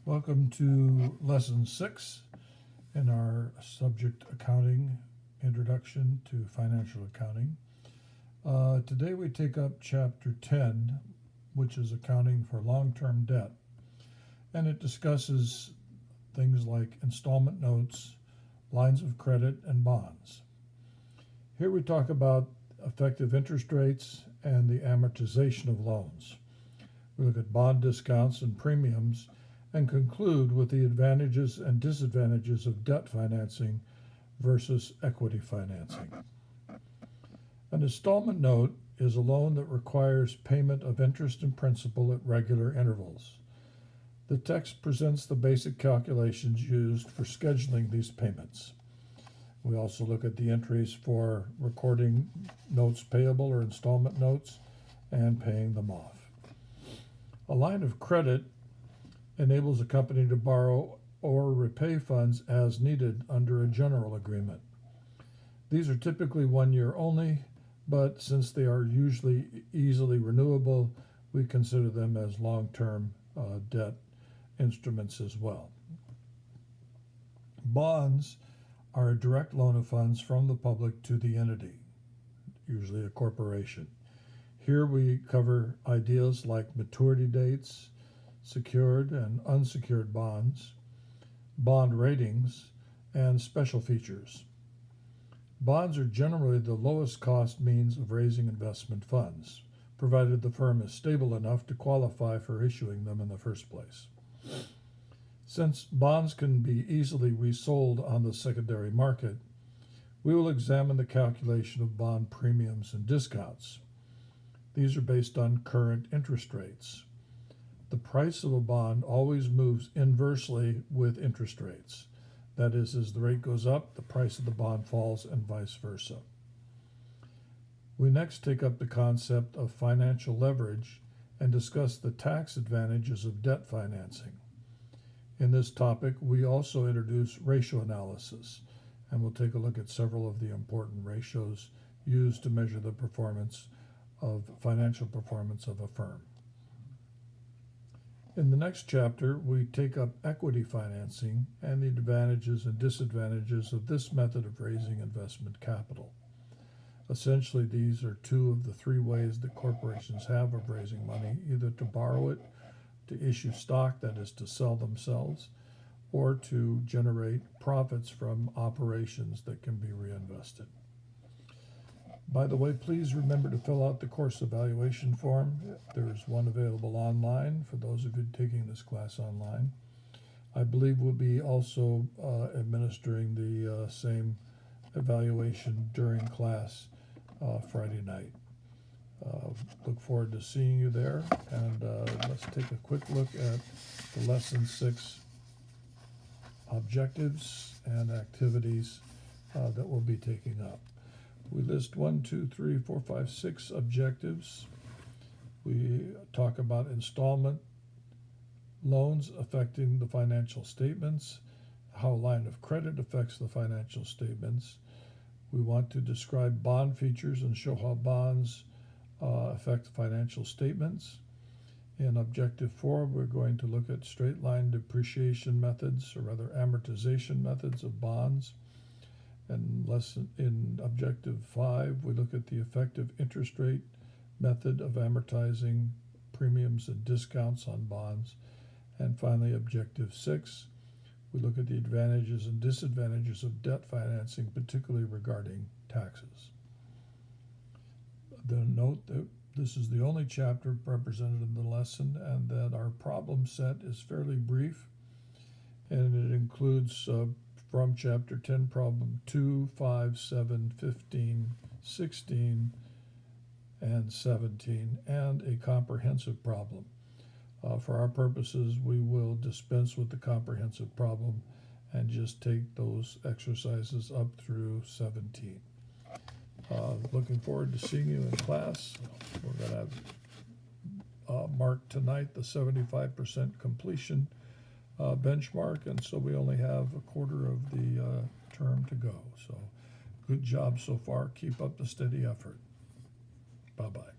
Welcome to Lesson 6 in our subject Accounting, Introduction to Financial Accounting. Today we take up Chapter 10, which is Accounting for Long-Term Debt, and it discusses things like installment notes, lines of credit, and bonds. Here we talk about effective interest rates and the amortization of loans. We look at bond discounts and premiums and conclude with the advantages and disadvantages of debt financing versus equity financing. An installment note is a loan that requires payment of interest and principal at regular intervals. The text presents the basic calculations used for scheduling these payments. We also look at the entries for recording notes payable or installment notes and paying them off. A line of credit enables a company to borrow or repay funds as needed under a general agreement. These are typically 1 year only, but since they are usually easily renewable, we consider them as long-term debt instruments as well. Bonds are a direct loan of funds from the public to the entity, usually a corporation. Here we cover ideas like maturity dates, secured and unsecured bonds, bond ratings, and special features. Bonds are generally the lowest cost means of raising investment funds, provided the firm is stable enough to qualify for issuing them in the first place. Since bonds can be easily resold on the secondary market, we will examine the calculation of bond premiums and discounts. These are based on current interest rates. The price of a bond always moves inversely with interest rates. That is, as the rate goes up, the price of the bond falls and vice versa. We next take up the concept of financial leverage and discuss the tax advantages of debt financing. In this topic, we also introduce ratio analysis, and we'll take a look at several of the important ratios used to measure the financial performance of a firm. In the next chapter, we take up equity financing and the advantages and disadvantages of this method of raising investment capital. Essentially, these are two of the three ways that corporations have of raising money, either to borrow it, to issue stock, that is to sell themselves, or to generate profits from operations that can be reinvested. By the way, please remember to fill out the course evaluation form. There's one available online for those of you taking this class online. I believe we'll be also administering the same evaluation during class Friday night. Look forward to seeing you there, and let's take a quick look at the Lesson 6 objectives and activities that we'll be taking up. We list 1, 2, 3, 4, 5, 6 objectives. We talk about installment loans affecting the financial statements, how a line of credit affects the financial statements. We want to describe bond features and show how bonds affect the financial statements. In Objective 4, we're going to look at straight line depreciation methods, or rather amortization methods of bonds. And in Objective 5, we look at the effective interest rate method of amortizing premiums and discounts on bonds. And finally, Objective 6, we look at the advantages and disadvantages of debt financing, particularly regarding taxes. Note that this is the only chapter represented in the lesson, and that our problem set is fairly brief, and it includes from Chapter 10, Problem 2, 5, 7, 15, 16, and 17, and a comprehensive problem. For our purposes, we will dispense with the comprehensive problem and just take those exercises up through 17. Looking forward to seeing you in class. We're going to mark tonight the 75% completion benchmark, and so we only have a quarter of the term to go. So good job so far. Keep up the steady effort. Bye-bye.